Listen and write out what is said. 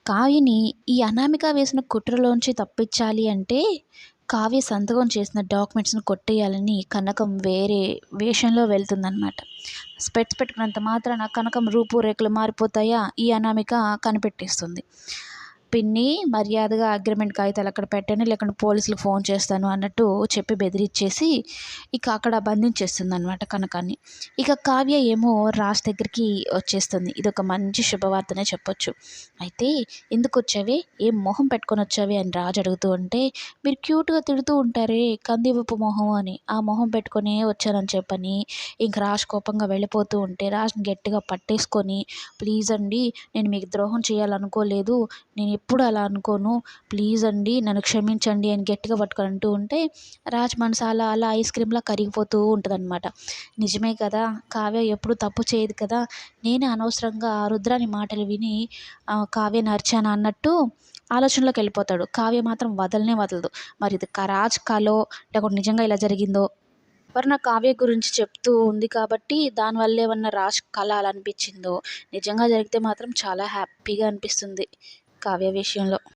కావ్యని ఈ అనామిక వేసిన కుట్రలోంచి తప్పించాలి అంటే, కావ్య సంతకం చేసిన డాక్యుమెంట్స్‌ని కొట్టేయాలని కనకం వేరే వేషంలో వెళ్తుందనమాట. స్పెట్స్ పెట్టుకున్నంత మాత్రాన కనకం రూపురేఖలు మారిపోతాయా? ఈ అనామిక కనిపెట్టేస్తుంది. పిన్ని మర్యాదగా అగ్రిమెంట్ కాగితాలు అక్కడ పెట్టండి, లేకుంటే పోలీసులకు ఫోన్ చేస్తాను అన్నట్టు చెప్పి బెదిరిచ్చేసి ఇక అక్కడ బంధించేస్తుందనమాట కనకాన్ని. ఇక కావ్య ఏమో రాజ్ దగ్గరికి వచ్చేస్తుంది. ఇదొక మంచి శుభవార్తనే చెప్పొచ్చు. అయితే "ఎందుకొచ్చావే? ఏం మొహం పెట్టుకొని వచ్చావే?" అని రాజు అడుగుతూ ఉంటే, "మీరు క్యూట్‌గా తిడుతూ ఉంటారే కందివప్పు మొహం అని, ఆ మొహం పెట్టుకొనే వచ్చానని" చెప్పని ఇంక రాజ్ కోపంగా వెళ్ళిపోతూ ఉంటే రాజ్‌ని గట్టిగా పట్టేసుకొని, "ప్లీజ్ అండి, నేను మీకు ద్రోహం చేయాలనుకోలేదు. నేను ఎప్పుడు అలా అనుకోను. ప్లీజ్ అండి నన్ను క్షమించండి" అని గట్టిగా పట్టుకొని అంటూ ఉంటే రాజ్ మనసు అలా అలా ఐస్ క్రీమ్‌లా కరిగిపోతూ ఉంటదనమాట. నిజమే కదా! కావ్య ఎప్పుడు తప్పు చేయదు కదా! నేనే అనవసరంగా రుద్రాని మాటలు విని కావ్యని అరిచానా అన్నట్టు ఆలోచనలోకి వెళ్ళిపోతాడు. కావ్య మాత్రం వదలనే వదలదు. మరి ఇది రాజ్ కలో లేకుంటే నిజంగా ఇలా జరిగిందో, అపర్ణ కావ్య గురించి చెప్తూ ఉంది కాబట్టి దానివల్ల ఏమన్నా రాజ్ కల అలా అనిపించిందో, నిజంగా జరిగితే మాత్రం చాలా హ్యాపీగా అనిపిస్తుంది కావ్య విషయంలో.